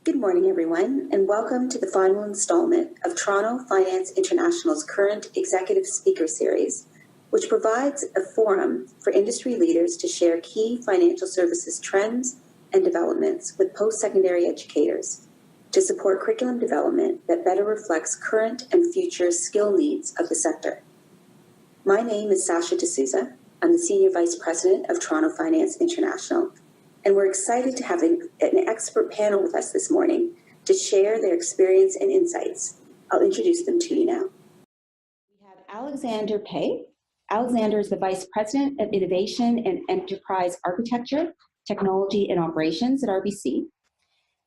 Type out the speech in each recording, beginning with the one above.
Good morning, everyone, and welcome to the final installment of Toronto Finance International's current Executive Speaker Series, which provides a forum for industry leaders to share key financial services trends and developments with post-secondary educators to support curriculum development that better reflects current and future skill needs of the sector. My name is Sasha D'Souza. I'm the Senior Vice President of Toronto Finance International, and we're excited to have an expert panel with us this morning to share their experience and insights. I'll introduce them to you now. We have Alexander Pei. Alexander is the Vice President of Innovation and Enterprise Architecture, Technology and Operations at RBC.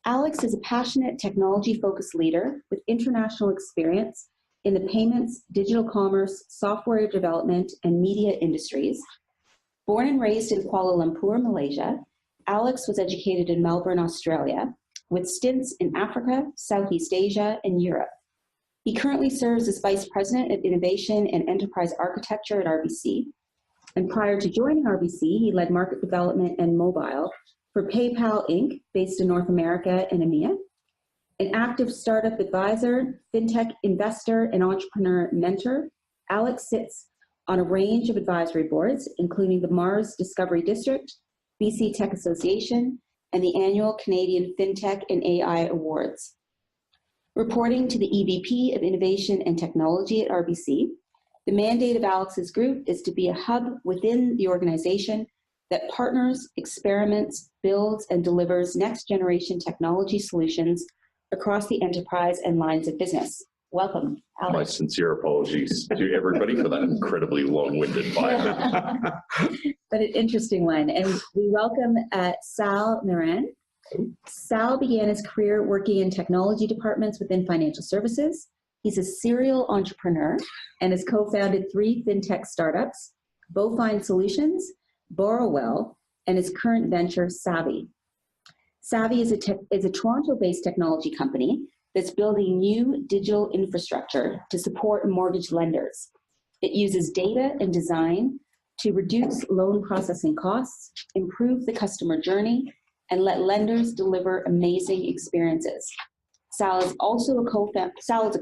Alex is a passionate technology-focused leader with international experience in the payments, digital commerce, software development, and media industries. Born and raised in Kuala Lumpur, Malaysia, Alex was educated in Melbourne, Australia, with stints in Africa, Southeast Asia, and Europe. He currently serves as Vice President of Innovation and Enterprise Architecture at RBC. And prior to joining RBC, he led market development and mobile for PayPal Inc., based in North America and EMEA. An active startup advisor, fintech investor, and entrepreneur mentor, Alex sits on a range of advisory boards, including the Mars Discovery District, BC Tech Association, and the annual Canadian FinTech and AI Awards. Reporting to the EVP of Innovation and Technology at RBC, the mandate of Alex's group is to be a hub within the organization that partners, experiments, builds, and delivers next-generation technology solutions across the enterprise and lines of business. Welcome, Alex. My sincere apologies to everybody for that incredibly long-winded bio. But an interesting one. And we welcome Sal Naran. Sal began his career working in technology departments within financial services. He's a serial entrepreneur and has co-founded 3 fintech startups, Bowfine Solutions, Borrowwell, and his current venture, Savvy. Savvy is a Toronto-based technology company that's building new digital infrastructure to support mortgage lenders. It uses data and design to reduce loan processing costs, improve the customer journey, and let lenders deliver amazing experiences. Sal is a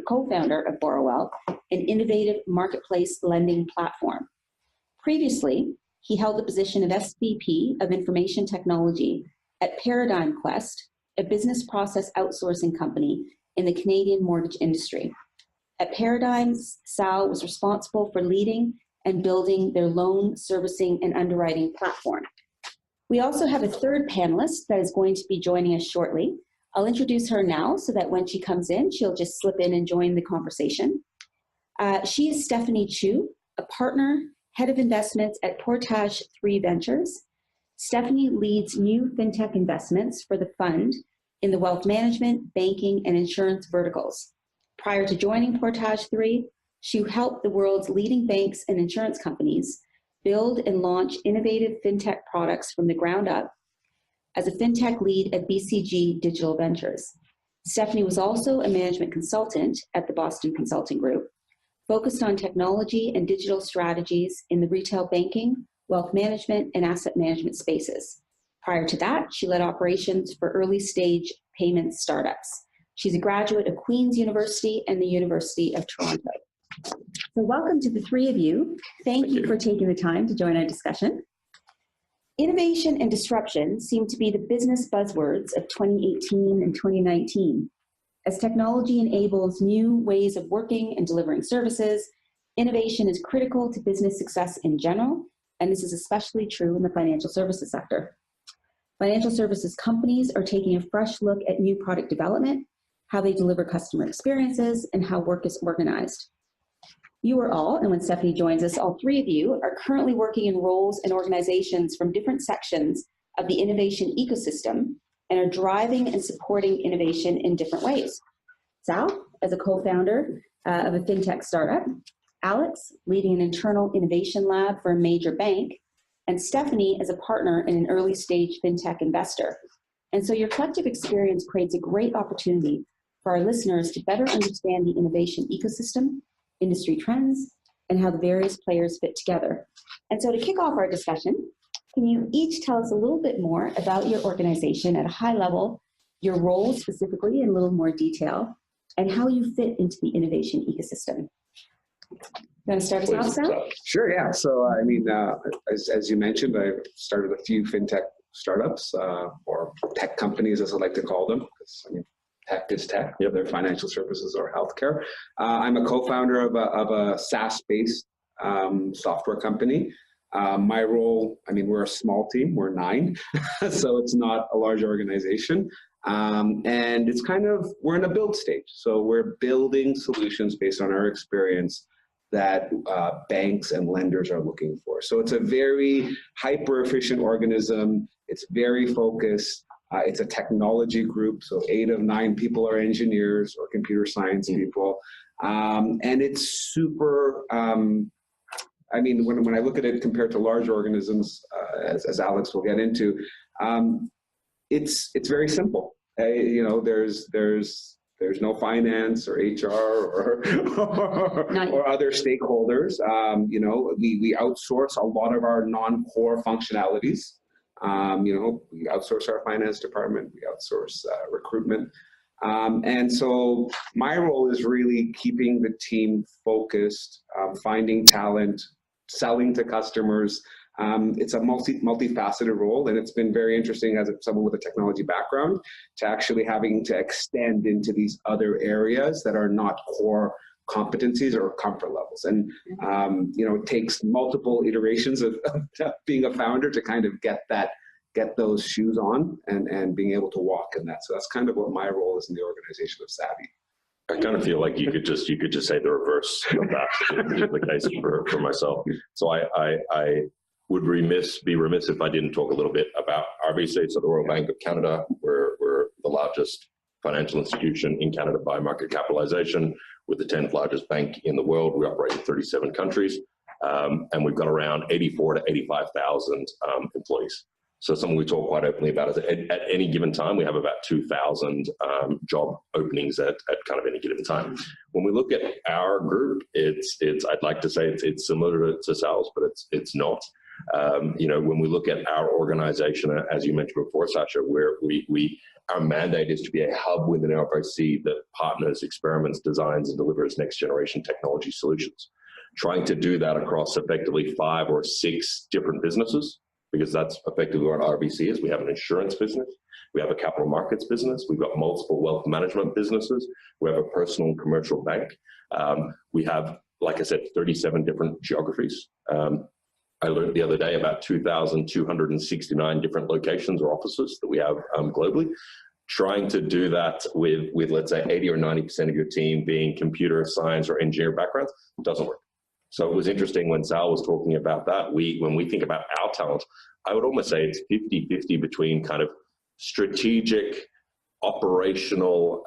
co-founder of Borrowwell, an innovative marketplace lending platform. Previously, he held the position of SVP of Information Technology at Paradigm Quest, a business process outsourcing company in the Canadian mortgage industry. At Paradigm, Sal was responsible for leading and building their loan servicing and underwriting platform. We also have a third panelist that is going to be joining us shortly. I'll introduce her now so that when she comes in, she'll just slip in and join the conversation. She is Stephanie Choo, a partner, head of investments at Portage 3 Ventures. Stephanie leads new fintech investments for the fund in the wealth management, banking, and insurance verticals. Prior to joining Portage 3, she helped the world's leading banks and insurance companies build and launch innovative fintech products from the ground up as a fintech lead at BCG Digital Ventures. Stephanie was also a management consultant at the Boston Consulting Group, focused on technology and digital strategies in the retail banking, wealth management, and asset management spaces. Prior to that, she led operations for early-stage payment startups. She's a graduate of Queen's University and the University of Toronto. So welcome to the 3 of you. Thank you for taking the time to join our discussion. Innovation and disruption seem to be the business buzzwords of 2018 and 2019. As technology enables new ways of working and delivering services, innovation is critical to business success in general, and this is especially true in the financial services sector. Financial services companies are taking a fresh look at new product development, how they deliver customer experiences, and how work is organized. You are all, and when Stephanie joins us, all 3 of you are currently working in roles and organizations from different sections of the innovation ecosystem and are driving and supporting innovation in different ways. Sal, as a co-founder of a fintech startup, Alex, leading an internal innovation lab for a major bank, and Stephanie as a partner in an early stage fintech investor. And so your collective experience creates a great opportunity for our listeners to better understand the innovation ecosystem, industry trends, and how the various players fit together. And so to kick off our discussion, can you each tell us a little bit more about your organization at a high level, your role specifically in a little more detail, and how you fit into the innovation ecosystem. You want to start us off, Sal? Sure, yeah. So, as you mentioned, I started a few fintech startups, or tech companies, as I like to call them, because tech is tech, whether financial services or healthcare. I'm a co-founder of a SaaS-based software company. My role, we're a small team, we're 9, so it's not a large organization. And it's we're in a build stage. So we're building solutions based on our experience that banks and lenders are looking for. So it's a very hyper-efficient organism. It's very focused. It's a technology group. So 8 of 9 people are engineers or computer science people. And it's super, when I look at it compared to large organisms, as Alex will get into, it's very simple. There's no finance or HR or other stakeholders. We outsource a lot of our non-core functionalities. We outsource our finance department, we outsource recruitment. And so my role is really keeping the team focused, finding talent, selling to customers. It's a multifaceted role, and it's been very interesting as someone with a technology background to actually having to extend into these other areas that are not core competencies or comfort levels. And, it takes multiple iterations of being a founder to kind of get those shoes on and being able to walk in that. So that's kind of what my role is in the organization of Savvy. I kind of feel like you could just say the reverse of that is the case for myself. So I would be remiss if I didn't talk a little bit about RBC, so the Royal Bank of Canada. We're the largest financial institution in Canada by market capitalization. We're the 10th largest bank in the world. We operate in 37 countries, and we've got around 84 to 85,000 employees. So something we talk quite openly about is at any given time, we have about 2,000 job openings at kind of any given time. When we look at our group, I'd like to say it's similar to Sal's, but it's not. When we look at our organization, as you mentioned before, Sasha, where our mandate is to be a hub within RBC that partners, experiments, designs, and delivers next generation technology solutions. Trying to do that across effectively 5 or 6 different businesses, because that's effectively what RBC is. We have an insurance business, we have a capital markets business, we've got multiple wealth management businesses, we have a personal and commercial bank. We have, like I said, 37 different geographies. I learned the other day about 2,269 different locations or offices that we have globally. Trying to do that with let's say 80 or 90% of your team being computer science or engineer backgrounds doesn't work. So it was interesting when Sal was talking about that. When we think about our talent, I would almost say it's 50-50 between kind of strategic, operational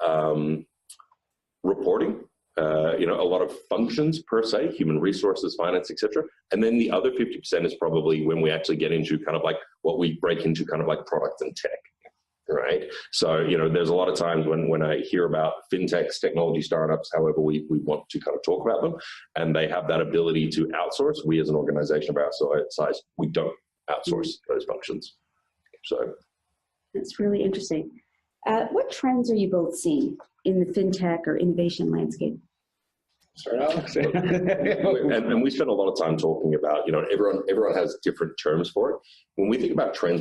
reporting, a lot of functions per se, human resources, finance, etc. And then the other 50% is probably when we actually get into kind of like what we break into kind of like product and tech. Right. So, there's a lot of times when I hear about fintechs, technology startups, however we want to kind of talk about them, and they have that ability to outsource. We as an organization of our size, we don't outsource those functions. So that's really interesting. What trends are you both seeing in the fintech or innovation landscape? Start out. And we spend a lot of time talking about, everyone has different terms for it. When we think about trends,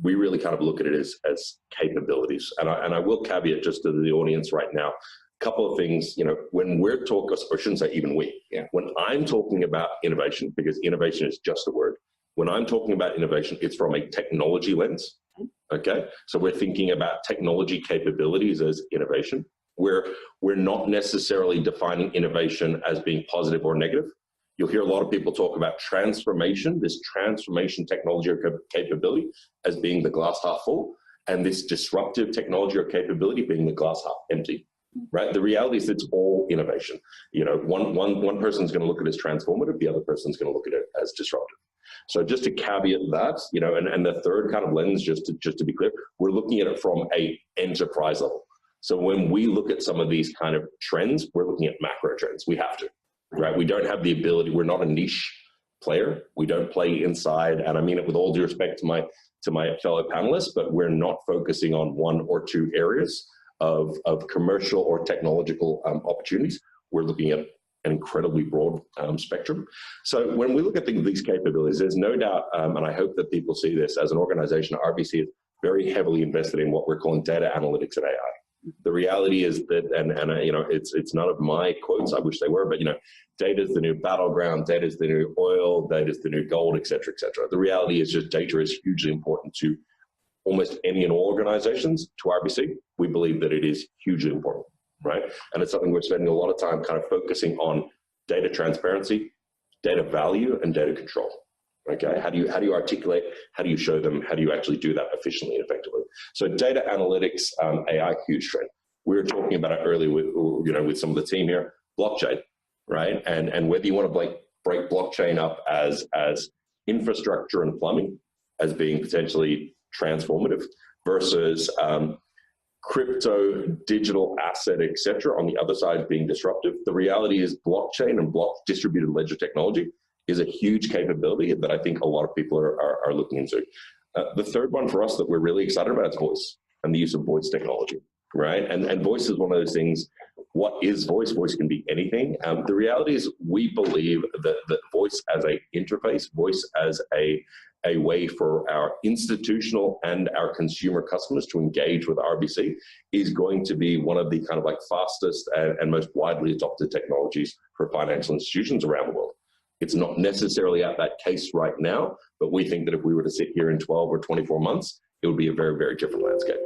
we really kind of look at it as capabilities. And I will caveat just to the audience right now, a couple of things, when we're talking, or I shouldn't say even when I'm talking about innovation, because innovation is just a word. When I'm talking about innovation, it's from a technology lens. Okay. So we're thinking about technology capabilities as innovation. We're not necessarily defining innovation as being positive or negative. You'll hear a lot of people talk about transformation, this transformation technology or capability as being the glass half full, and this disruptive technology or capability being the glass half empty, right? The reality is it's all innovation. One person's going to look at it as transformative, the other person's going to look at it as disruptive. So just to caveat that, and the third kind of lens, just to be clear, we're looking at it from a enterprise level. So when we look at some of these kind of trends, we're looking at macro trends. We have to, right? We don't have the ability. We're not a niche player. We don't play inside. And I mean it with all due respect to my to my fellow panelists, but we're not focusing on one or two areas of commercial or technological opportunities. We're looking at an incredibly broad spectrum. So when we look at these capabilities, there's no doubt, and I hope that people see this, as an organization, RBC is very heavily invested in what we're calling data analytics and AI. The reality is that, and you know, it's none of my quotes, I wish they were, but you know, data is the new battleground, data is the new oil, data is the new gold, et cetera, et cetera. The reality is just data is hugely important to almost any and all organizations. To RBC, we believe that it is hugely important, right? And it's something we're spending a lot of time kind of focusing on: data transparency, data value, and data control. Okay, how do you articulate? How do you show them? How do you actually do that efficiently and effectively? So data analytics, AI, huge trend. We were talking about it earlier with some of the team here. Blockchain, right? And whether you want to break blockchain up as infrastructure and plumbing as being potentially transformative versus crypto, digital asset, et cetera, on the other side being disruptive. The reality is blockchain and distributed ledger technology is a huge capability that I think a lot of people are looking into. The third one for us that we're really excited about is voice and the use of voice technology, right? And voice is one of those things. What is voice? Voice can be anything. The reality is we believe that voice as an interface, voice as a way for our institutional and our consumer customers to engage with RBC is going to be one of the kind of like fastest and most widely adopted technologies for financial institutions around the world. It's not necessarily at that case right now, but we think that if we were to sit here in 12 or 24 months, it would be a very, very different landscape.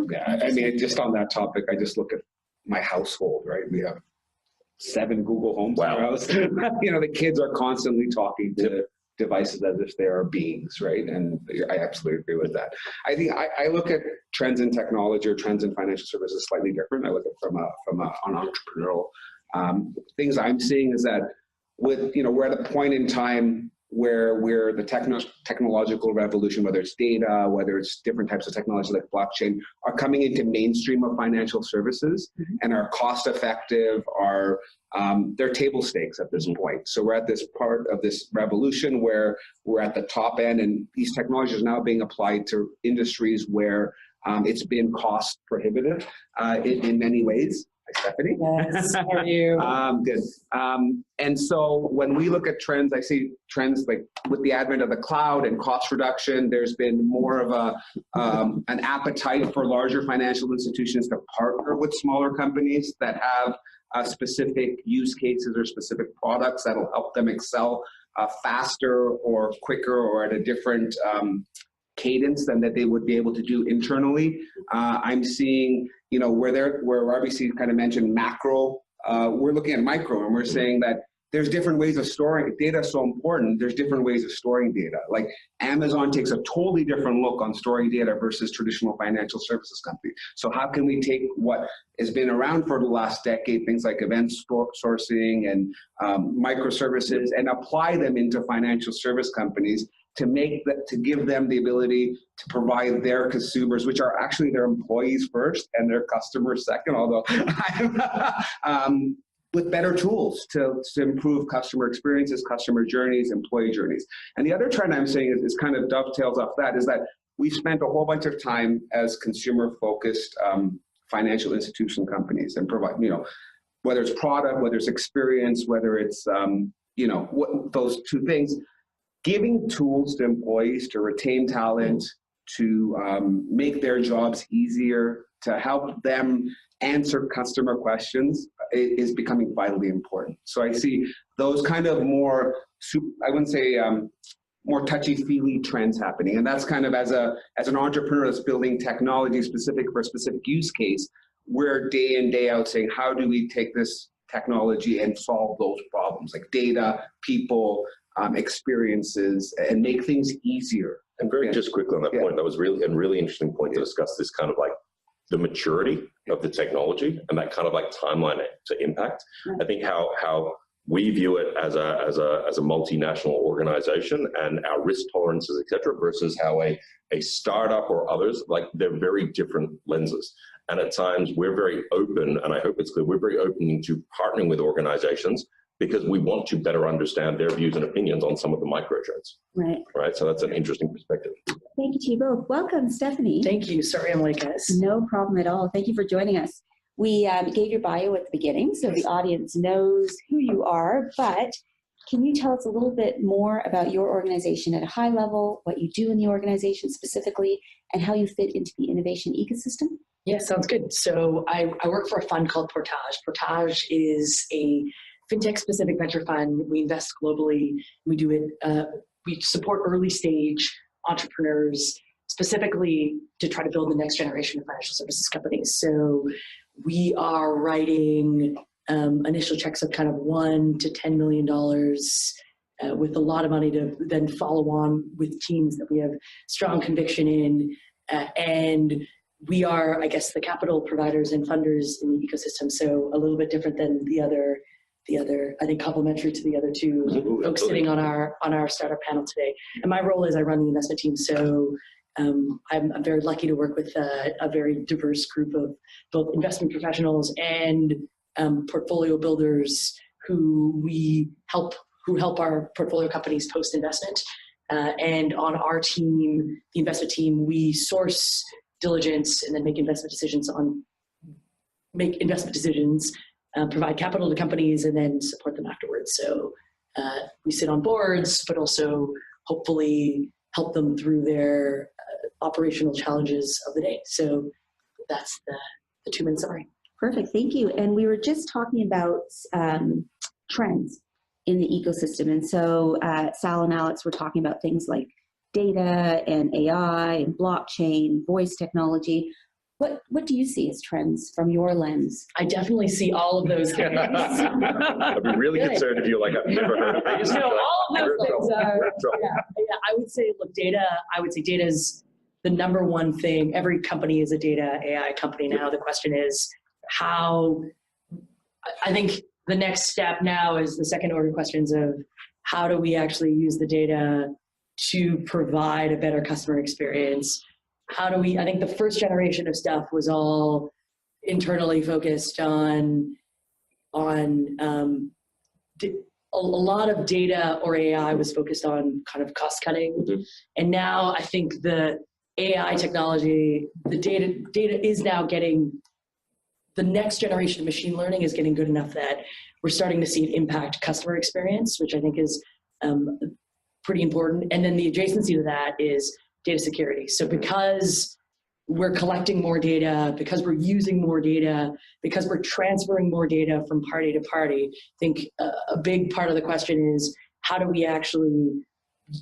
Yeah, I mean, just on that topic, I just look at my household, right? We have 7 Google Homes in our house. You know, the kids are constantly talking to devices as if they are beings, right? And I absolutely agree with that. I think I look at trends in technology or trends in financial services slightly different. I look at from an entrepreneurial things I'm seeing is that we're at a point in time where the technological revolution, whether it's data, whether it's different types of technology like blockchain, are coming into mainstream of financial services and are cost effective, they're table stakes at this point. So we're at this part of this revolution where we're at the top end, and these technologies are now being applied to industries where it's been cost prohibitive in many ways. Hi, Stephanie. Yes, how are you? Good. And so when we look at trends, I see trends like with the advent of the cloud and cost reduction, there's been more of an appetite for larger financial institutions to partner with smaller companies that have specific use cases or specific products that'll help them excel faster or quicker or at a different cadence than that they would be able to do internally. I'm seeing, where RBC kind of mentioned macro, we're looking at micro, and we're saying that there's different ways of storing data. So important. There's different ways of storing data. Like Amazon takes a totally different look on storing data versus traditional financial services companies. So how can we take what has been around for the last decade, things like event sourcing and microservices, and apply them into financial service companies to give them the ability to provide their consumers, which are actually their employees first and their customers second, although with better tools to improve customer experiences, customer journeys, employee journeys. And the other trend I'm seeing is kind of dovetails off that, is that we've spent a whole bunch of time as consumer-focused financial institution companies and provide, whether it's product, whether it's experience, whether it's, those two things, giving tools to employees to retain talent, to make their jobs easier, to help them answer customer questions is becoming vitally important. So I see those kind of more, I wouldn't say more touchy-feely trends happening. And that's kind of as an entrepreneur that's building technology specific for a specific use case, we're day in, day out saying, how do we take this technology and solve those problems like data, people, experiences, and make things easier. And just quickly on that point, that was really a really interesting point to discuss this kind of like the maturity of the technology and that kind of like timeline to impact. I think how we view it as a multinational organization and our risk tolerances, et cetera, versus how a startup or others, like they're very different lenses. And at times we're very open, and I hope it's clear, we're very open to partnering with organizations because we want to better understand their views and opinions on some of the micro trends. Right. Right. So that's an interesting perspective. Thank you to you both. Welcome, Stephanie. Thank you. Sorry I'm late, guys. No problem at all. Thank you for joining us. We gave your bio at the beginning, so the audience knows who you are, but can you tell us a little bit more about your organization at a high level, what you do in the organization specifically, and how you fit into the innovation ecosystem? Yeah, sounds good. So I work for a fund called Portage. Portage is a fintech-specific venture fund. We invest globally. We do it. We support early-stage entrepreneurs, specifically to try to build the next generation of financial services companies. So we are writing initial checks of kind of $1 to $10 million with a lot of money to then follow on with teams that we have strong conviction in. And we are, I guess, the capital providers and funders in the ecosystem. So a little bit different than the other, I think complementary to the other two folks sitting on our startup panel today. And my role is I run the investment team. So I'm very lucky to work with a very diverse group of both investment professionals and portfolio builders who help our portfolio companies post-investment. And on our team, the investment team, we source, diligence, and then make investment decisions, provide capital to companies, and then support them afterwards. So we sit on boards, but also hopefully help them through their operational challenges of the day. So that's the 2-minute summary. Perfect, thank you. And we were just talking about trends in the ecosystem. And so Sal and Alex were talking about things like data and AI and blockchain, voice technology. What do you see as trends from your lens? I definitely see all of those things. I'd be really concerned if you're like, I've never heard of these. No, all of those things are. Yeah. I would say, look, data is the number one thing. Every company is a data AI company now. The question is I think the next step now is the second order questions of how do we actually use the data to provide a better customer experience? I think the first generation of stuff was all internally focused on a lot of data, or AI was focused on kind of cost cutting. Mm-hmm. And now I think the AI technology, the data is now getting, the next generation of machine learning is getting good enough that we're starting to see it impact customer experience, which I think is pretty important. And then the adjacency to that is data security. So because we're collecting more data, because we're using more data, because we're transferring more data from party to party, I think a big part of the question is how do we actually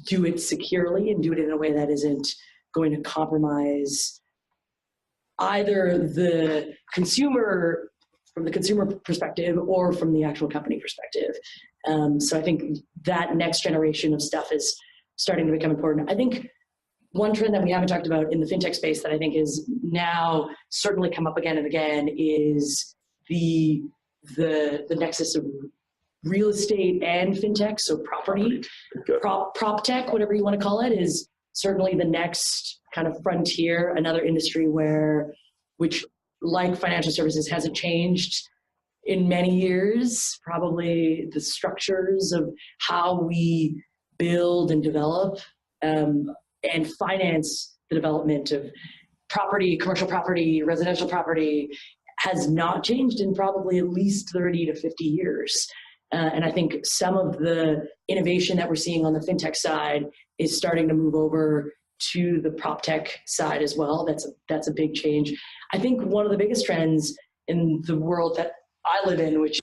do it securely and do it in a way that isn't going to compromise either the consumer, from the consumer perspective, or from the actual company perspective. So I think that next generation of stuff is starting to become important. I think one trend that we haven't talked about in the fintech space that I think is now certainly come up again and again is the nexus of real estate and fintech. So property, prop tech, whatever you want to call it, is certainly the next kind of frontier, another industry which like financial services hasn't changed in many years. Probably the structures of how we build and develop and finance the development of property, commercial property, residential property has not changed in probably at least 30 to 50 years. And I think some of the innovation that we're seeing on the fintech side is starting to move over to the prop tech side as well. That's a big change. I think one of the biggest trends in the world that I live in, which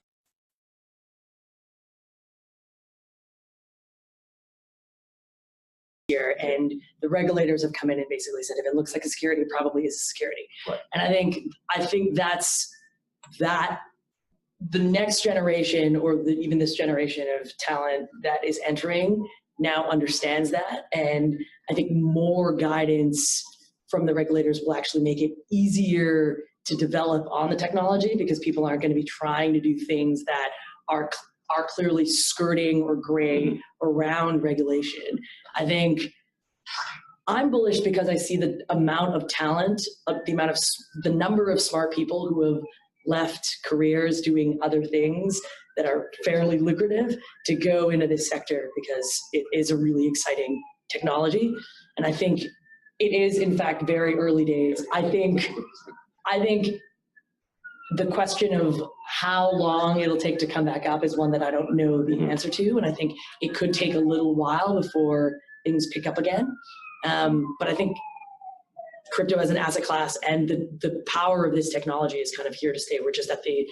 here, and the regulators have come in and basically said, if it looks like a security, it probably is a security. Right. And I think that's the next generation, or even this generation of talent that is entering now understands that. And I think more guidance from the regulators will actually make it easier to develop on the technology, because people aren't going to be trying to do things that are clearly skirting or gray around regulation. I think I'm bullish because I see the amount of talent, the number of smart people who have left careers doing other things that are fairly lucrative to go into this sector because it is a really exciting technology. And I think it is, in fact, very early days. I think the question of how long it'll take to come back up is one that I don't know the answer to. And I think it could take a little while before things pick up again. But I think crypto as an asset class and the power of this technology is kind of here to stay. We're just at the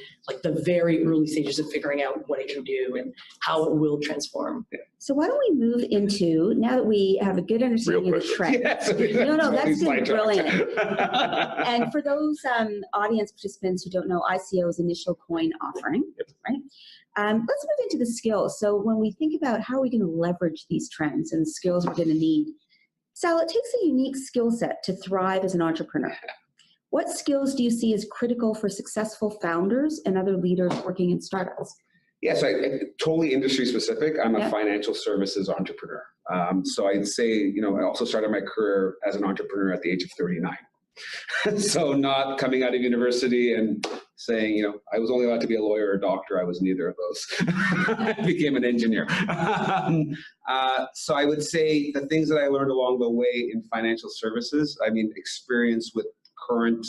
very early stages of figuring out what it can do and how it will transform. So why don't we move into, now that we have a good understanding of the trend. Yes. No, that's been brilliant. And for those audience participants who don't know ICO's initial coin offering, right? Let's move into the skills. So when we think about how are we going to leverage these trends and skills we're going to need, Sal, it takes a unique skill set to thrive as an entrepreneur. What skills do you see as critical for successful founders and other leaders working in startups? Yes, totally industry specific. I'm a financial services entrepreneur. So I'd say, I also started my career as an entrepreneur at the age of 39. So not coming out of university and saying, I was only allowed to be a lawyer or a doctor. I was neither of those. I became an engineer. So I would say the things that I learned along the way in financial services, experience with current,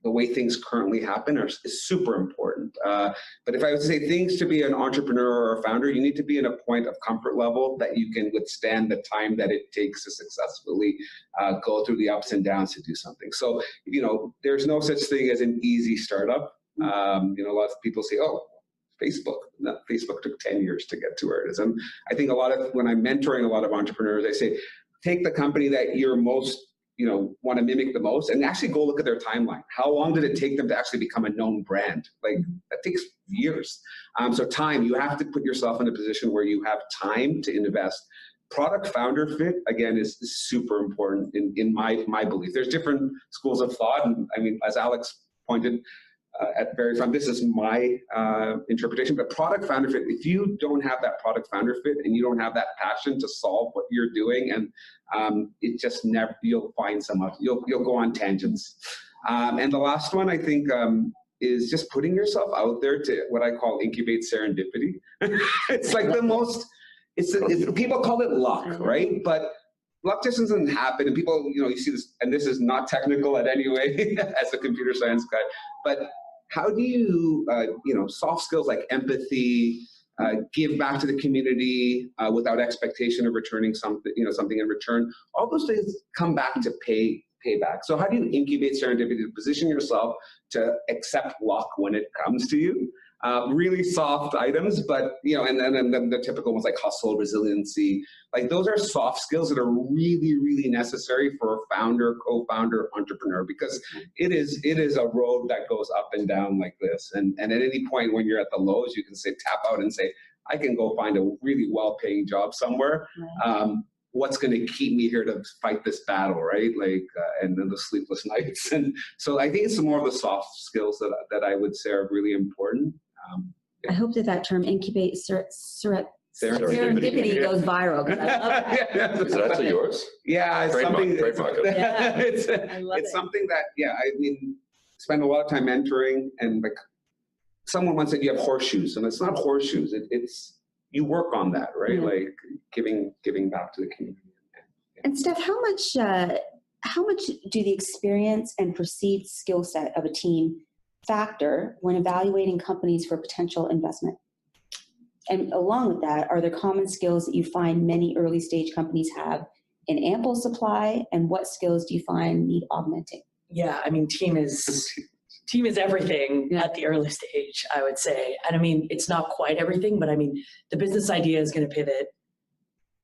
the way things currently happen is super important. But if I was to say things to be an entrepreneur or a founder, you need to be in a point of comfort level that you can withstand the time that it takes to successfully go through the ups and downs to do something. So, there's no such thing as an easy startup. A lot of people say, oh, Facebook. No, Facebook took 10 years to get to where it is. And I think when I'm mentoring a lot of entrepreneurs, I say, take the company that you're most want to mimic the most and actually go look at their timeline. How long did it take them to actually become a known brand? That takes years. So time, you have to put yourself in a position where you have time to invest. Product founder fit, again, is super important in my belief. There's different schools of thought. And as Alex pointed at the very front, this is my interpretation, but product founder fit, if you don't have that product founder fit and you don't have that passion to solve what you're doing, and it just never, you'll find you'll go on tangents. And the last one, I think, is just putting yourself out there to what I call incubate serendipity. It's like the most, people call it luck, right? But luck just doesn't happen. And people, you see this, and this is not technical in any way as a computer science guy, but how do you, soft skills like empathy, give back to the community without expectation of returning something, something in return, all those things come back to payback. So how do you incubate serendipity to position yourself to accept luck when it comes to you? Really soft items, but and then the typical ones like hustle, resiliency, those are soft skills that are really, really necessary for a founder, co-founder, entrepreneur, because it is a road that goes up and down like this. And at any point when you're at the lows, you can tap out and say, I can go find a really well-paying job somewhere. What's going to keep me here to fight this battle, right? And then the sleepless nights. And so I think it's more of the soft skills that I would say are really important. I hope that term incubate serendipity goes viral. Is that yours? Yeah, it's something. It's something that spend a lot of time mentoring, and someone once said you have horseshoes, and it's not horseshoes. It's you work on that, right? Giving back to the community. And Steph, how much do the experience and perceived skill set of a team factor when evaluating companies for potential investment? And along with that, are there common skills that you find many early stage companies have in ample supply, and what skills do you find need augmenting? Yeah, team is everything at the early stage, I would say. And it's not quite everything, but the business idea is going to pivot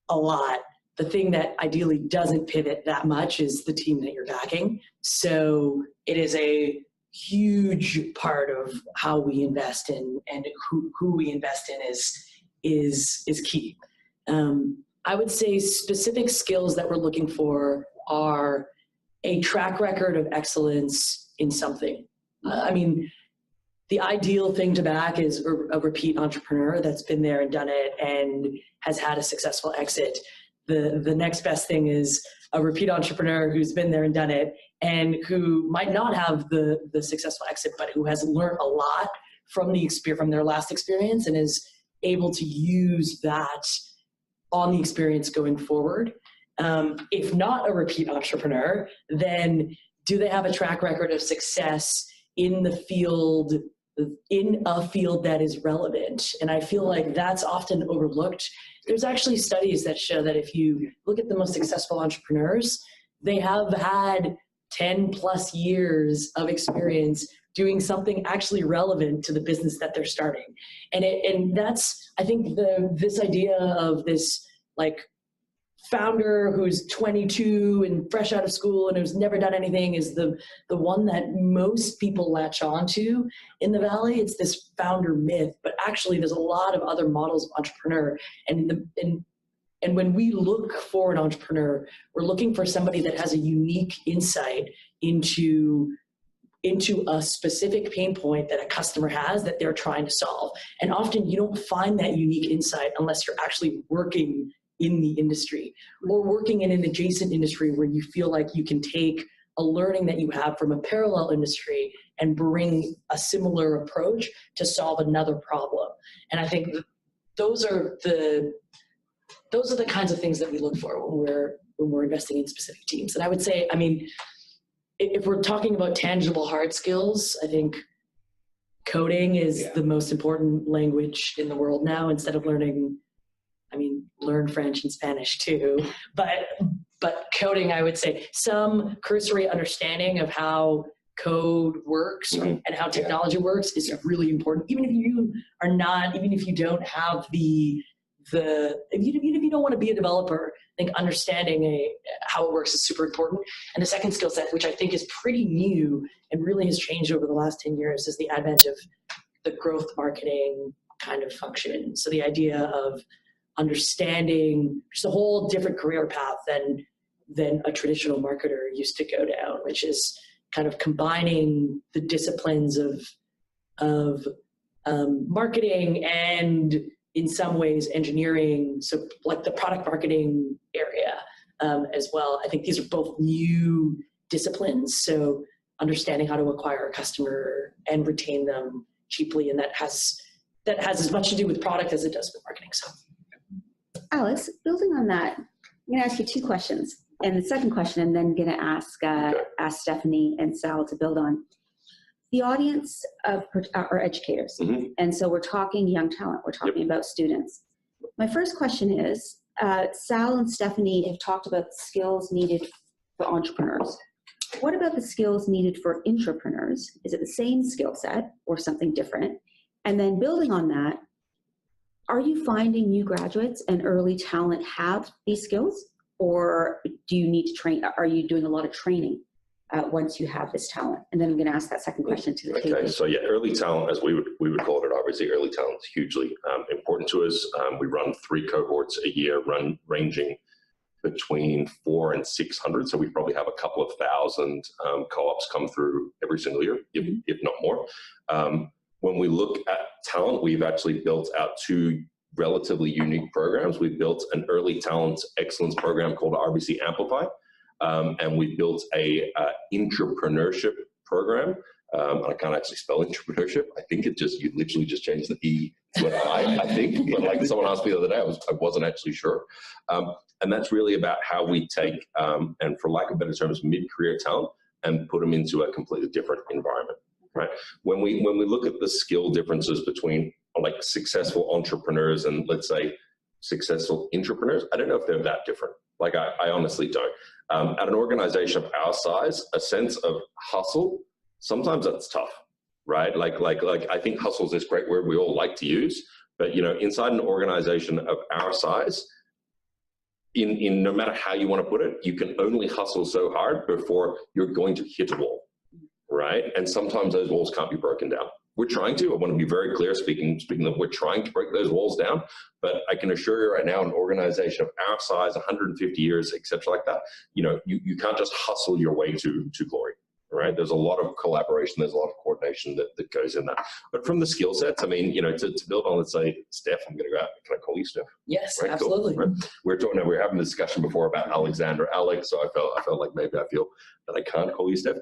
a lot. The thing that ideally doesn't pivot that much is the team that you're backing. So it is a huge part of how we invest in, and who we invest in is key. I would say specific skills that we're looking for are a track record of excellence in something. The ideal thing to back is a repeat entrepreneur that's been there and done it and has had a successful exit. The next best thing is a repeat entrepreneur who's been there and done it and who might not have the successful exit, but who has learned a lot from their last experience and is able to use that on the experience going forward. If not a repeat entrepreneur, then do they have a track record of success in a field that is relevant? And I feel like that's often overlooked. There's actually studies that show that if you look at the most successful entrepreneurs, they have had 10 plus years of experience doing something actually relevant to the business that they're starting. And that's, I think, this idea of this like founder who's 22 and fresh out of school and who's never done anything is the one that most people latch onto in the Valley. It's this founder myth, but actually there's a lot of other models of entrepreneur. And when we look for an entrepreneur, we're looking for somebody that has a unique insight into a specific pain point that a customer has that they're trying to solve. And often you don't find that unique insight unless you're actually working in the industry or working in an adjacent industry where you feel like you can take a learning that you have from a parallel industry and bring a similar approach to solve another problem. And I think those are the kinds of things that we look for when we're investing in specific teams. And I would say, I mean, if we're talking about tangible hard skills, I think coding is the most important language in the world now. Instead of learn French and Spanish too, but coding, I would say some cursory understanding of how code works and how technology works is really important. Even if you don't have even if you don't want to be a developer, I think understanding how it works is super important. And the second skill set, which I think is pretty new and really has changed over the last 10 years, is the advent of the growth marketing kind of function. So the idea of understanding just a whole different career path than a traditional marketer used to go down, which is kind of combining the disciplines of marketing and in some ways engineering, so like the product marketing area as well. I think these are both new disciplines, so understanding how to acquire a customer and retain them cheaply, and that has as much to do with product as it does with marketing. So, Alice, building on that, I'm going to ask you two questions. And the second question, I'm then going to ask Stephanie and Sal to build on. The audience are educators. Mm-hmm. And so we're talking young talent. We're talking about students. My first question is, Sal and Stephanie have talked about the skills needed for entrepreneurs. What about the skills needed for intrapreneurs? Is it the same skill set or something different? And then building on that, are you finding new graduates and early talent have these skills? Or do you need to train? Are you doing a lot of training once you have this talent? And then I'm going to ask that second question to the team. Okay, so early talent, as we would call it, obviously early talent is hugely important to us. We run 3 cohorts a year, ranging between 400 and 600. So we probably have a couple of thousand co-ops come through every single year, if not more. When we look at talent, we've actually built out 2 relatively unique programs. We've built an early talent excellence program called RBC Amplify, and we built a intrapreneurship program. I can't actually spell entrepreneurship. I think you literally just changed the E to an I think. But like someone asked me the other day, I wasn't actually sure. And that's really about how we take, and for lack of better terms, mid-career talent and put them into a completely different environment, right? When we look at the skill differences between like successful entrepreneurs and let's say successful intrapreneurs, I don't know if they're that different. Like I honestly don't. At an organization of our size, a sense of hustle, sometimes that's tough, right? Like I think hustle is this great word we all like to use, but inside an organization of our size, in no matter how you want to put it, you can only hustle so hard before you're going to hit a wall, right? And sometimes those walls can't be broken down. We're trying to. I want to be very clear, speaking of, we're trying to break those walls down. But I can assure you right now, an organization of our size, 150 years, et cetera, like that, you can't just hustle your way to glory, right? There's a lot of collaboration. There's a lot of coordination. coordination that goes in that. But from the skill sets, I mean, to build on, let's say, Steph, I'm going to go out. Can I call you Steph? Yes, Right, absolutely. cool. Right. We were having a discussion before about Alexander, Alex, so I felt like maybe I feel that I can't call you Steph.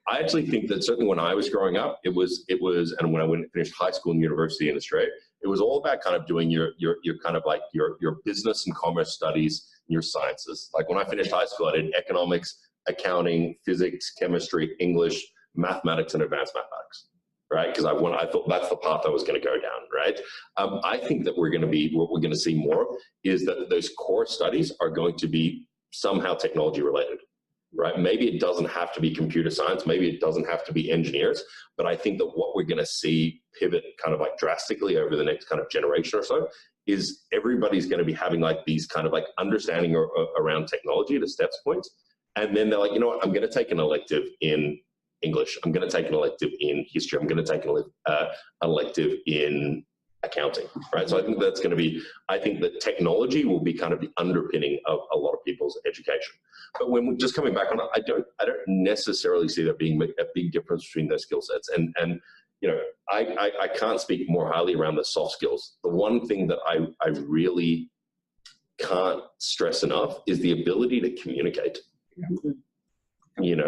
I actually think that certainly when I was growing up, it was, and when I finished high school and university in Australia, it was all about kind of doing your kind of like your business and commerce studies, and your sciences. Like when I finished high school, I did economics, accounting, physics, chemistry, English, mathematics, and advanced mathematics, right? Because I thought that's the path I was going to go down, right? I think that what we're going to see more is that those core studies are going to be somehow technology related, right? Maybe it doesn't have to be computer science, maybe it doesn't have to be engineers, but I think that what we're going to see pivot kind of like drastically over the next kind of generation or so is everybody's going to be having like these kind of like understanding around technology, to Steph's point. And then they're like, you know what, I'm going to take an elective in English. I'm going to take an elective in history. I'm going to take an elective in accounting, right? So I think that's going to be, I think that technology will be kind of the underpinning of a lot of people's education. But when we're just coming back on it, I don't necessarily see there being a big difference between those skill sets. And I can't speak more highly around the soft skills. The one thing that I really can't stress enough is the ability to communicate. And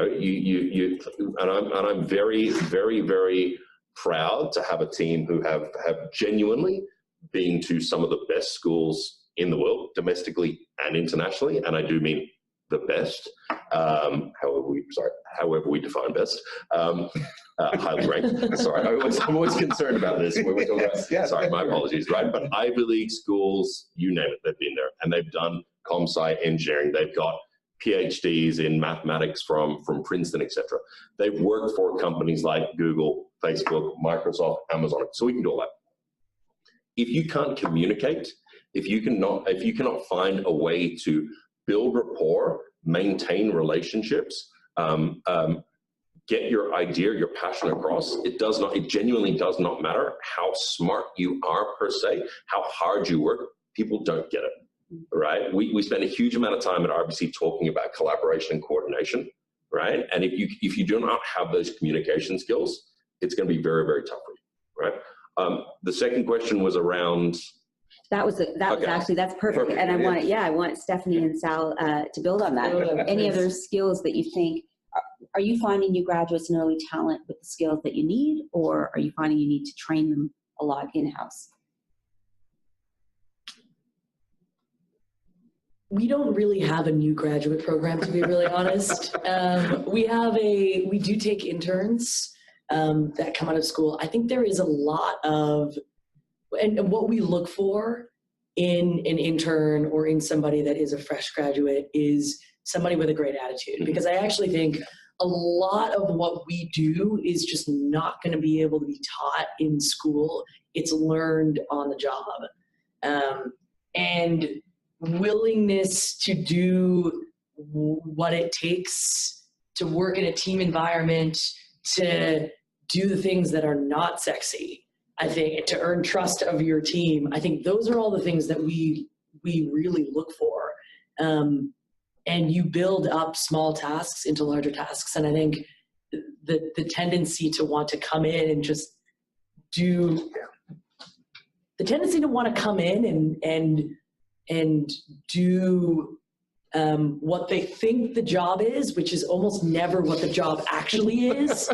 I'm very, very, very proud to have a team who have genuinely been to some of the best schools in the world, domestically and internationally, and I do mean the best, however we define best, highly ranked. Sorry, I'm always concerned about this when we talk about, sorry, my apologies, right? But Ivy League schools, you name it, they've been there, and they've done comp-sci engineering, they've got PhDs in mathematics from Princeton, etc. They've worked for companies like Google, Facebook, Microsoft, Amazon, so we can do all that. If you can't communicate, if you cannot find a way to build rapport, maintain relationships, get your idea, your passion across, it genuinely does not matter how smart you are per se, how hard you work, people don't get it. Right? We spend a huge amount of time at RBC talking about collaboration and coordination, right? And if you do not have those communication skills, it's going to be very, very tough for you, right? The second question was around. Was actually, that's perfect. And I want Stephanie and Sal to build on that. Any other skills that you think, are you finding new graduates and early talent with the skills that you need, or are you finding you need to train them a lot in-house? We don't really have a new graduate program, to be really honest. We do take interns that come out of school. I think there is a lot of, and what we look for in an intern or in somebody that is a fresh graduate is somebody with a great attitude. Because I actually think a lot of what we do is just not going to be able to be taught in school. It's learned on the job. And willingness to do what it takes to work in a team environment, to do the things that are not sexy, I think, to earn trust of your team. I think those are all the things that we really look for. And you build up small tasks into larger tasks. And I think the tendency to want to come in and just do, the tendency to want to come in and do what they think the job is, which is almost never what the job actually is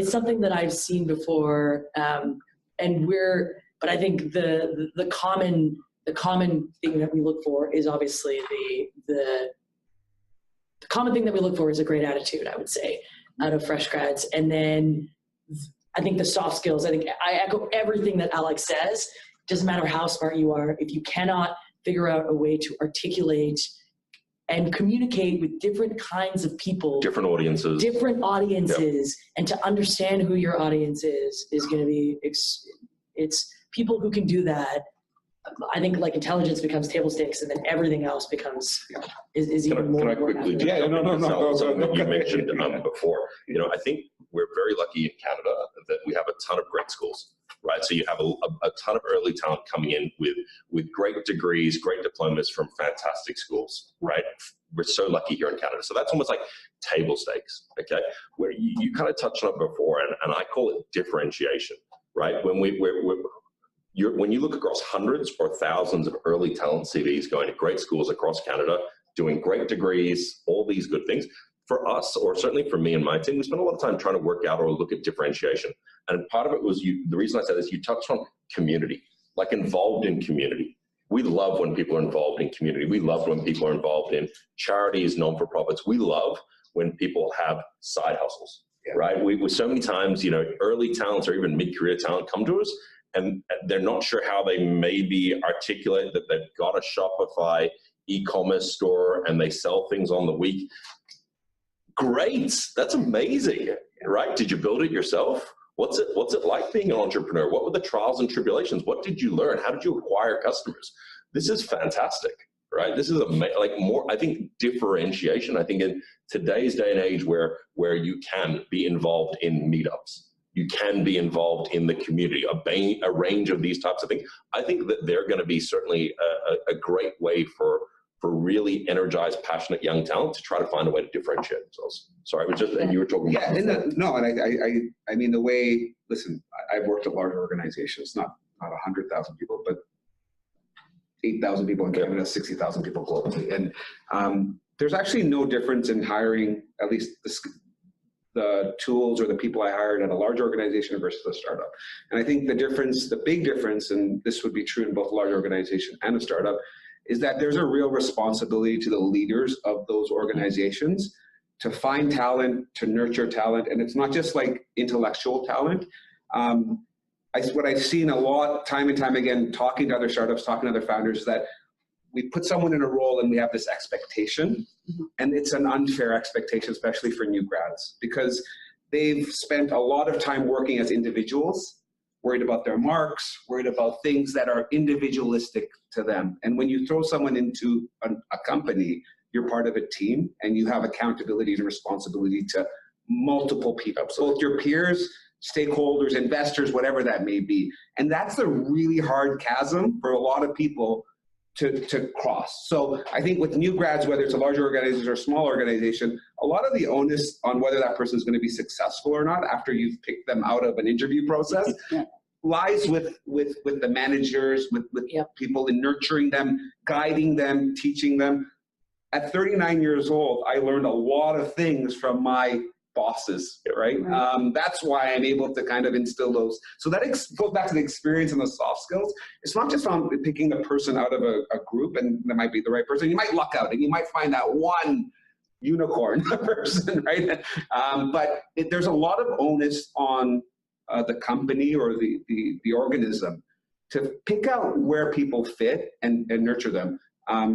something that I've seen before. But I think the common thing that we look for is obviously the common thing that we look for is a great attitude, I would say, out of fresh grads. And then I think the soft skills, I echo everything that Alex says. Doesn't matter how smart you are, if you cannot figure out a way to articulate and communicate with different kinds of people, different audiences, yep. And to understand who your audience is going to be, it's people who can do that. I think like intelligence becomes table stakes, and then everything else becomes is even more. Can I quickly something that you mentioned before? I think we're very lucky in Canada that we have a ton of great schools. right? So you have a ton of early talent coming in with great degrees, great diplomas from fantastic schools, right? We're so lucky here in Canada. So that's almost like table stakes, okay? Where you kind of touched on it before, and I call it differentiation, right? When when you look across hundreds or thousands of early talent CVs going to great schools across Canada, doing great degrees, all these good things, for us, or certainly for me and my team, we spent a lot of time trying to work out or look at differentiation. And part of it was the reason I said this, you touched on community, like involved in community. We love when people are involved in community. We love when people are involved in charities, non-for-profits. We love when people have side hustles, right? We so many times, early talents or even mid-career talent come to us and they're not sure how they maybe articulate that they've got a Shopify e-commerce store and they sell things on the week. Great, that's amazing, right? Did you build it yourself? What's it like being an entrepreneur? What were the trials and tribulations? What did you learn? How did you acquire customers? This is fantastic, right? This is more, I think, differentiation. I think in today's day and age where you can be involved in meetups, you can be involved in the community, a range of these types of things. I think that they're going to be certainly a great way for really energized, passionate young talent to try to find a way to differentiate themselves. Sorry, it was just, and you were talking about. I mean, the way, listen, I've worked at large organizations, not 100,000 people, but 8,000 people in Canada, 60,000 people globally. And there's actually no difference in hiring, at least the tools or the people I hired at a large organization versus a startup. And I think the big difference, and this would be true in both a large organization and a startup, is that there's a real responsibility to the leaders of those organizations to find talent, to nurture talent. And it's not just like intellectual talent. What I've seen a lot, time and time again, talking to other startups, talking to other founders, is that we put someone in a role and we have this expectation, and it's an unfair expectation, especially for new grads, because they've spent a lot of time working as individuals, worried about their marks, worried about things that are individualistic to them. And when you throw someone into a company, you're part of a team and you have accountability and responsibility to multiple people, both your peers, stakeholders, investors, whatever that may be. And that's a really hard chasm for a lot of people to cross. So I think with new grads, whether it's a large organization or a small organization, a lot of the onus on whether that person is going to be successful or not after you've picked them out of an interview process lies with the managers, with people in nurturing them, guiding them, teaching them. At 39 years old, I learned a lot of things from my bosses, right? That's why I'm able to kind of instill those. So that goes back to the experience and the soft skills. It's not just on picking the person out of a group and that might be the right person. You might luck out and you might find that one unicorn person, right? But there's a lot of onus on the company or the organism to pick out where people fit and nurture them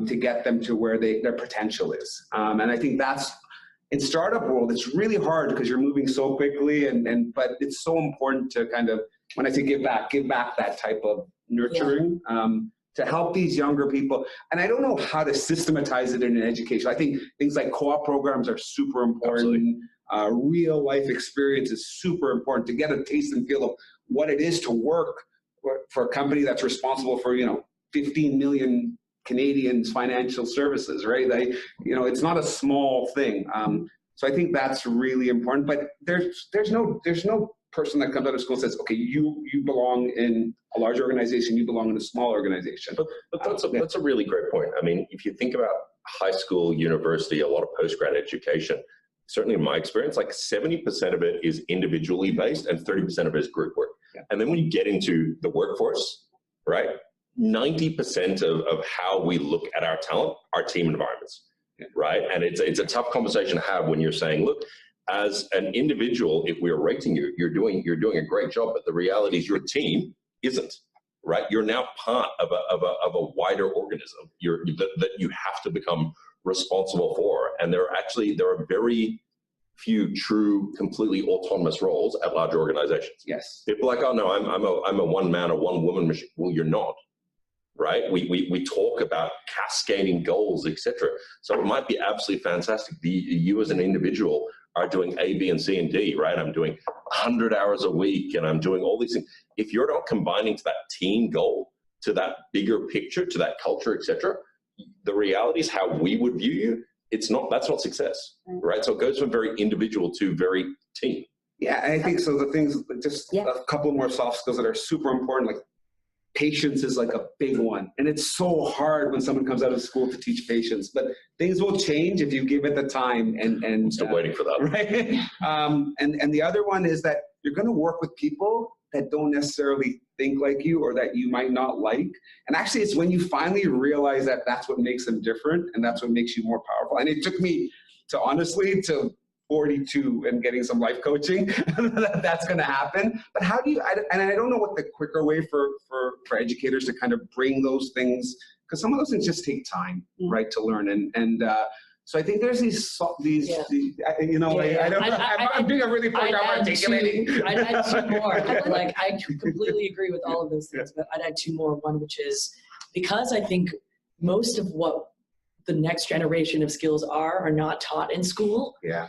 to get them to where their potential is. And I think that's, in startup world, it's really hard because you're moving so quickly, but it's so important to kind of, when I say give back that type of nurturing to help these younger people. And I don't know how to systematize it in an education. I think things like co-op programs are super important. Real life experience is super important to get a taste and feel of what it is to work for a company that's responsible for, 15 million Canadians financial services, right? It's not a small thing. So I think that's really important. But there's no person that comes out of school and says, okay, you belong in a large organization, you belong in a small organization. But that's a really great point. I mean, if you think about high school, university, a lot of post-grad education, certainly in my experience, like 70% of it is individually based and 30% of it is group work. And then when you get into the workforce, right? 90% of how we look at our talent are team environments, right? And it's a tough conversation to have when you're saying, look, as an individual, if we're rating you, you're doing a great job, but the reality is your team isn't, right? You're now part of a wider organism that you have to become responsible for. And there are very few true, completely autonomous roles at large organizations. Yes. People are like, oh no, I'm a one man or one woman machine. Well, you're not. Right? We talk about cascading goals, etc. So it might be absolutely fantastic. You as an individual are doing A, B, and C, and D, right? I'm doing 100 hours a week and I'm doing all these things. If you're not combining to that team goal, to that bigger picture, to that culture, etc., the reality is how we would view you, that's not success, right? So it goes from very individual to very team. Yeah, I think so. The things, just a couple more soft skills that are super important, like patience is like a big one. And it's so hard when someone comes out of school to teach patience, but things will change if you give it the time and Still waiting for that. Right. And the other one is that you're going to work with people that don't necessarily think like you or that you might not like. And actually it's when you finally realize that that's what makes them different and that's what makes you more powerful. And it took me to 42 and getting some life coaching that's going to happen. But how do you, and I don't know what the quicker way for educators to kind of bring those things, because some of those things just take time, right, to learn. And so I think there's these you know, I don't know, I'm being a really poor job articulating. I'd add two more. Like, I completely agree with all of those things, but I'd add two more. One, which is because I think most of what the next generation of skills are not taught in school. Yeah.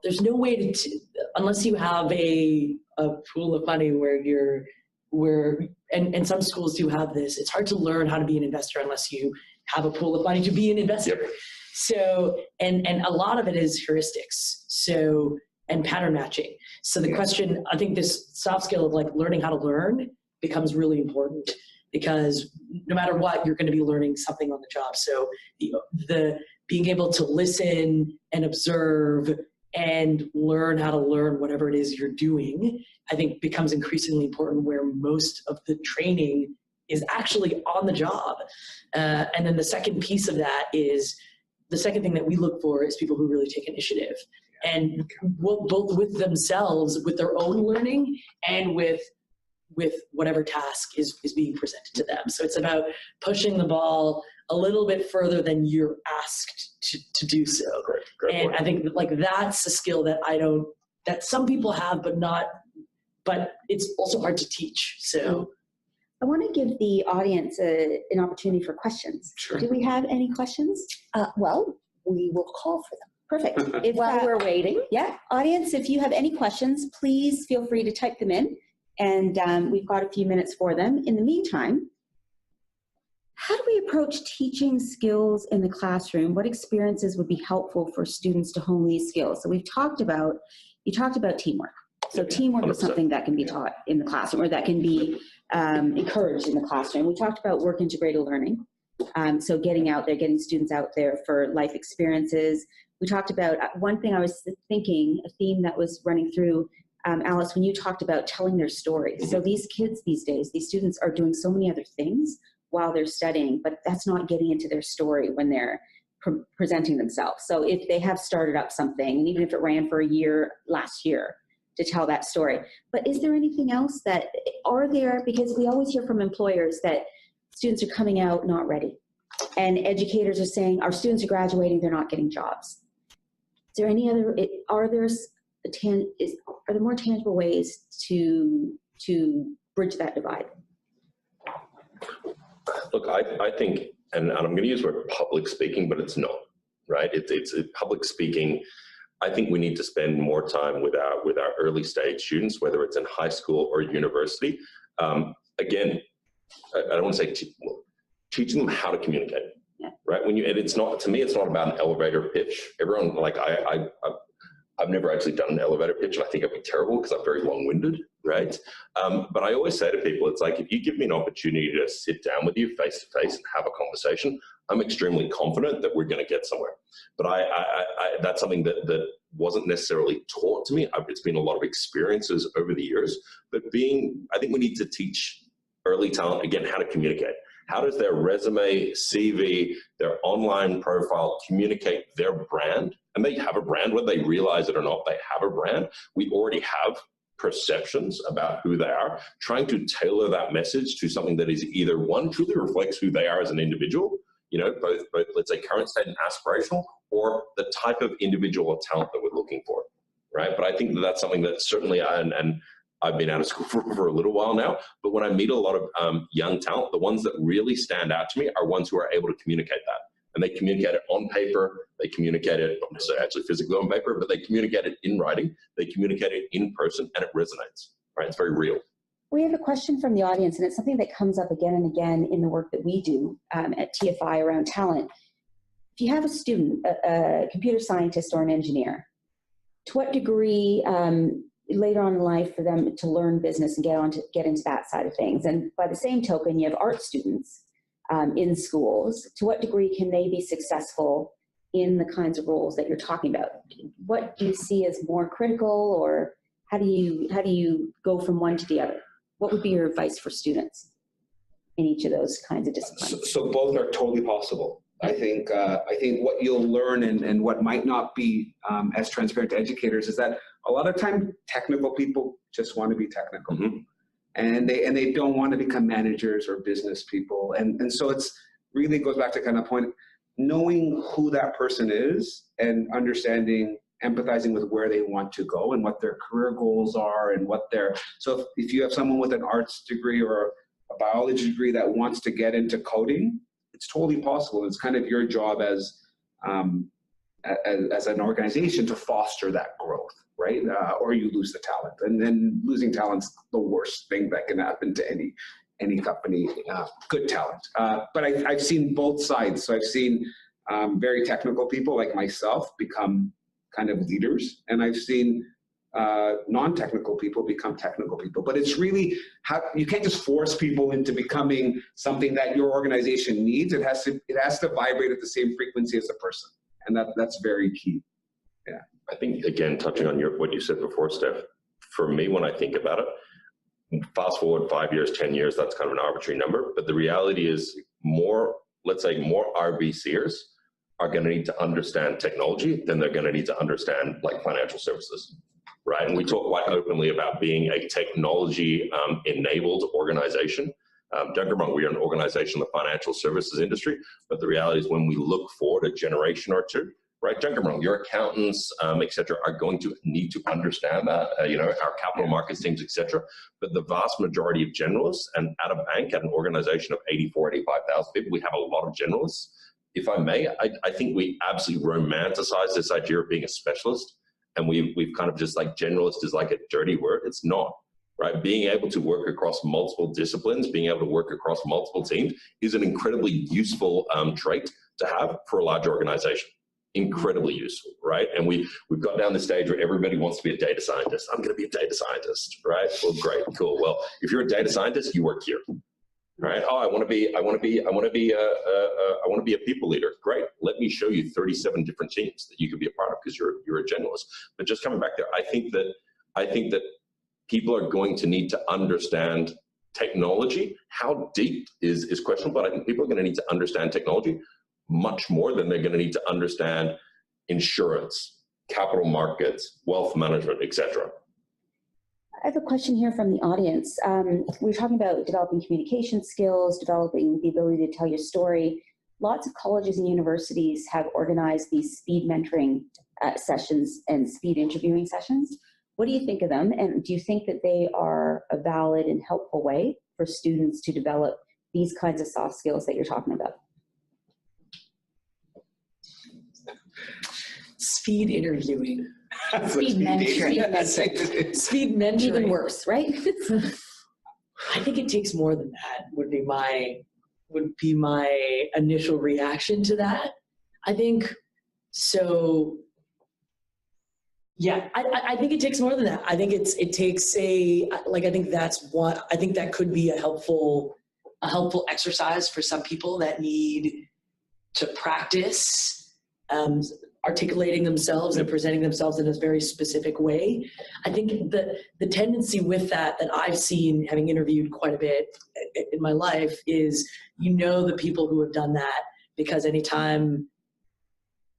There's no way to unless you have a pool of money and some schools do have this. It's hard to learn how to be an investor unless you have a pool of money to be an investor. Yep. So, and a lot of it is heuristics. So, and pattern matching. So the question, I think this soft skill of like learning how to learn becomes really important, because no matter what, you're going to be learning something on the job. So the being able to listen and observe and learn how to learn whatever it is you're doing, I think becomes increasingly important, where most of the training is actually on the job. And then the second piece of that is, the second thing that we look for is people who really take initiative, and both with themselves, with their own learning, and with whatever task is being presented to them. So it's about pushing the ball a little bit further than you're asked to do so. Great and point. I think like that's a skill that that some people have, but it's also hard to teach. So I want to give the audience an opportunity for questions. Sure. Do we have any questions? Well, we will call for them. Perfect. If, While we're waiting, yeah, audience, if you have any questions, please feel free to type them in, and we've got a few minutes for them. In the meantime, how do we approach teaching skills in the classroom? What experiences would be helpful for students to hone these skills? So you talked about teamwork. So teamwork 100%. is something that can be taught in the classroom, or that can be encouraged in the classroom. We talked about work integrated learning. So getting out there, getting students out there for life experiences. We talked about one thing I was thinking, a theme that was running through, Alice, when you talked about telling their stories. So these kids these days, these students are doing so many other things while they're studying, but that's not getting into their story when they're presenting themselves. So if they have started up something, and even if it ran for a year last year, to tell that story. But is there anything else because we always hear from employers that students are coming out not ready, and educators are saying our students are graduating, they're not getting jobs. Is there any other, are there more tangible ways to bridge that divide? Look, I think, and I'm going to use the word public speaking, but it's not, right? It's public speaking. I think we need to spend more time with our early stage students, whether it's in high school or university. Again, I don't want to say teaching them how to communicate, right? And it's not, to me, it's not about an elevator pitch. Everyone, like I've never actually done an elevator pitch, and I think I'd be terrible because I'm very long-winded, right? But I always say to people, it's like, if you give me an opportunity to sit down with you face to face and have a conversation, I'm extremely confident that we're going to get somewhere. But that's something that wasn't necessarily taught to me. It's been a lot of experiences over the years, but I think we need to teach early talent, again, how to communicate. How does their resume, CV, their online profile communicate their brand? And they have a brand, whether they realize it or not, they have a brand. We already have perceptions about who they are, trying to tailor that message to something that is either one, truly reflects who they are as an individual, both let's say current state and aspirational, or the type of individual or talent that we're looking for, right? But I think that's something that certainly, and I've been out of school for a little while now, but when I meet a lot of young talent, the ones that really stand out to me are ones who are able to communicate that. and they communicate it on paper, they communicate it, not necessarily actually physically on paper, but they communicate it in writing, they communicate it in person, and it resonates, right? It's very real. We have a question from the audience, and it's something that comes up again and again in the work that we do at TFI around talent. If you have a student, a computer scientist or an engineer, to what degree later on in life for them to learn business and get into that side of things? And by the same token, you have art students in schools. To what degree can they be successful in the kinds of roles that you're talking about? What do you see as more critical, or how do you go from one to the other? What would be your advice for students in each of those kinds of disciplines? So both are totally possible. I think what you'll learn and what might not be as transparent to educators is that a lot of time technical people just want to be technical, and they don't want to become managers or business people, and so it's really goes back to kind of point knowing who that person is and understanding, empathizing with where they want to go and what their career goals are and what their, so if you have someone with an arts degree or a biology degree that wants to get into coding, it's totally possible. It's kind of your job as an organization to foster that growth, right? Or you lose the talent, and then losing talent's the worst thing that can happen to any company. Good talent, but I've seen both sides. So I've seen very technical people like myself become kind of leaders, and I've seen non-technical people become technical people. But it's really how you can't just force people into becoming something that your organization needs. It has to vibrate at the same frequency as the person, and that's very key. Yeah, I think again, touching on what you said before, Steph. For me, when I think about it, fast forward 5 years, 10 years, that's kind of an arbitrary number. But the reality is, let's say more RBCers are going to need to understand technology than they're going to need to understand like financial services, right? And we talk quite openly about being a technology enabled organization. Don't get me wrong, we are an organization in the financial services industry, but the reality is when we look forward a generation or two, right? Don't get me wrong, your accountants, et cetera, are going to need to understand that, our capital markets teams, et cetera. But the vast majority of generalists, and at a bank, at an organization of 85,000 people, we have a lot of generalists. If I may, I think we absolutely romanticize this idea of being a specialist, and we've kind of just like generalist is like a dirty word. It's not, right? Being able to work across multiple disciplines, being able to work across multiple teams is an incredibly useful trait to have for a large organization. Incredibly useful, right? And we've got down the stage where everybody wants to be a data scientist. I'm going to be a data scientist, right? Well, great, cool. Well, if you're a data scientist, you work here. Right? Oh, I want to be a people leader. Great. Let me show you 37 different teams that you could be a part of because you're a generalist. But just coming back there, I think that people are going to need to understand technology. How deep is questionable, but I think people are going to need to understand technology much more than they're going to need to understand insurance, capital markets, wealth management, etc. I have a question here from the audience. We're talking about developing communication skills, developing the ability to tell your story. Lots of colleges and universities have organized these speed mentoring sessions and speed interviewing sessions. What do you think of them? And do you think that they are a valid and helpful way for students to develop these kinds of soft skills that you're talking about? Speed interviewing. Speed mentoring. Speed mentoring. Even worse, right? I think it takes more than that, would be my initial reaction to that. I think so. Yeah, I think it takes more than that. I think it takes I think that's one. I think that could be a helpful exercise for some people that need to practice articulating themselves and presenting themselves in a very specific way. I think the tendency with that I've seen, having interviewed quite a bit in my life, is the people who have done that, because anytime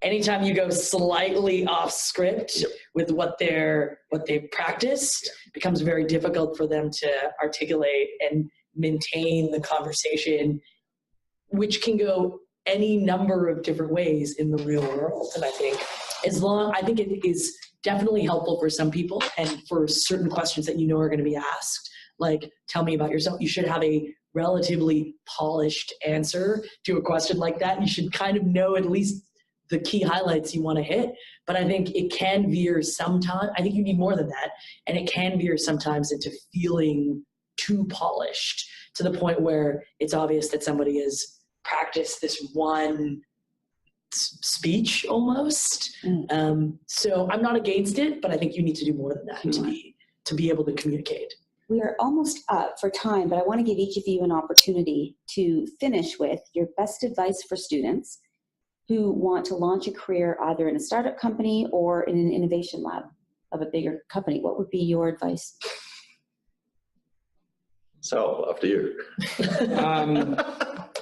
you go slightly off script with what they've practiced, it becomes very difficult for them to articulate and maintain the conversation, which can go any number of different ways in the real world. And I think it is definitely helpful for some people, and for certain questions that are going to be asked, like, tell me about yourself. You should have a relatively polished answer to a question like that. You should kind of know at least the key highlights you want to hit. But I think it can veer sometimes. I think you need more than that. And it can veer sometimes into feeling too polished to the point where it's obvious that somebody has practiced this one speech almost. So I'm not against it, but I think you need to do more than that to be able to communicate. We are almost up for time, but I want to give each of you an opportunity to finish with your best advice for students who want to launch a career either in a startup company or in an innovation lab of a bigger company. What would be your advice? So, after you.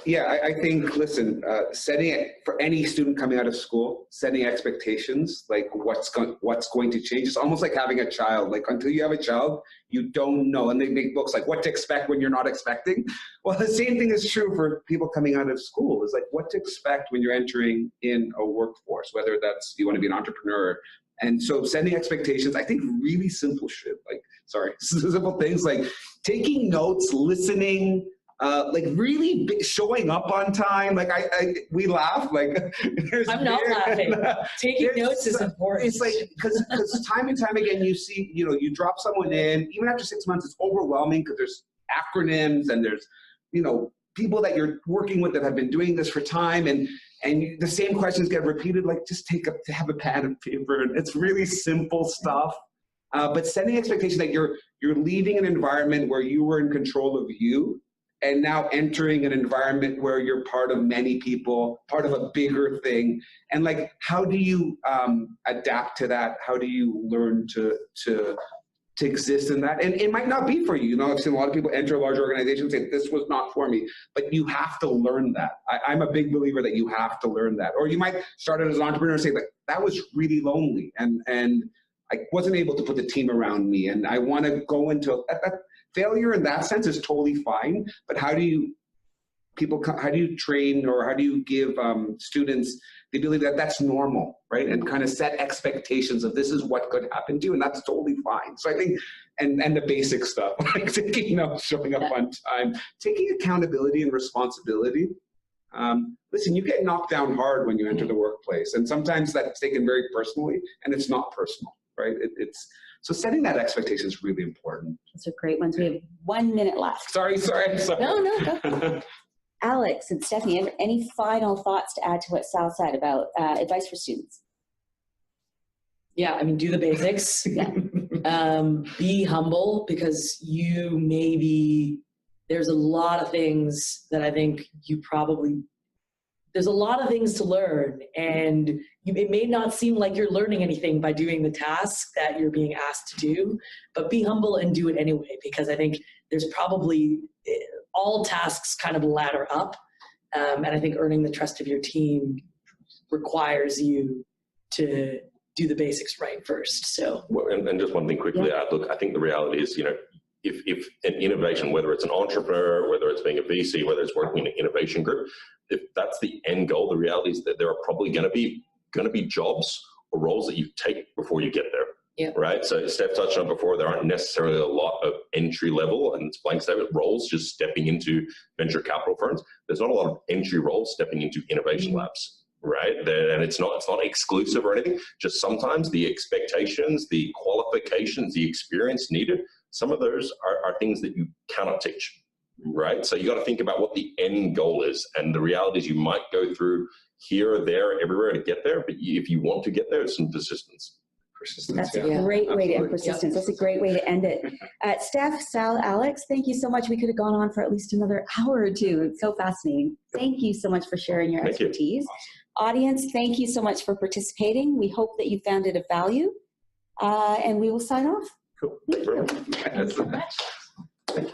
Yeah, I think, listen, setting it for any student coming out of school, setting expectations, like what's going to change. It's almost like having a child. Like until you have a child, you don't know. And they make books like what to expect when you're not expecting. Well, the same thing is true for people coming out of school. Is like what to expect when you're entering in a workforce, whether that's you want to be an entrepreneur. And so setting expectations, I think really simple shit, simple things like taking notes, listening, like really showing up on time. Like we laugh. Like I'm not laughing. Taking notes is important. It's like because time and time again you see, you drop someone in, even after 6 months, it's overwhelming because there's acronyms and there's people that you're working with that have been doing this for time, and the same questions get repeated. Like just have a pad and paper. It's really simple stuff. But setting expectation that you're leaving an environment where you were in control of you, and now entering an environment where you're part of many people, part of a bigger thing. And like, how do you adapt to that? How do you learn to exist in that? And it might not be for you. I've seen a lot of people enter a large organization and say, this was not for me, but you have to learn that. I'm a big believer that you have to learn that. Or you might start out as an entrepreneur and say, like, that was really lonely. And I wasn't able to put the team around me. And I want to go into failure in that sense is totally fine, but how do you train, or how do you give students the ability that that's normal, right? And kind of set expectations of this is what could happen to you, and that's totally fine. So I think, and the basic stuff, like taking notes, showing up on time, taking accountability and responsibility. Listen, you get knocked down hard when you enter the workplace, and sometimes that's taken very personally, and it's not personal, right? So setting that expectation is really important. Those are great ones. We have 1 minute left. Sorry. No, go. Alex and Stephanie, any final thoughts to add to what Sal said about advice for students? Yeah, I mean, do the basics. Be humble, because there's a lot of things that I think there's a lot of things to learn, and it may not seem like you're learning anything by doing the task that you're being asked to do, but be humble and do it anyway, because I think there's probably all tasks kind of ladder up. And I think earning the trust of your team requires you to do the basics right first. So, and just one thing quickly, look, I think the reality is, if an innovation, whether it's an entrepreneur, whether it's being a VC, whether it's working in an innovation group, if that's the end goal, the reality is that there are probably going to be jobs or roles that you take before you get there. Yeah. Right. So Steph touched on before, there aren't necessarily a lot of entry level and it's blank statement roles just stepping into venture capital firms. There's not a lot of entry roles stepping into innovation labs. Right. And it's not exclusive or anything. Just sometimes the expectations, the qualifications, the experience needed, some of those are things that you cannot teach. Right. So you got to think about what the end goal is. And the reality is you might go through here, there, everywhere to get there. But if you want to get there, it's some persistence. That's a great way to end persistence. That's a great way to end it. Steph, Sal, Alex, thank you so much. We could have gone on for at least another hour or two. It's so fascinating. Thank you so much for sharing your expertise. Audience, thank you so much for participating. We hope that you found it of value. And we will sign off. Cool. Thank you very much. Thank you so much.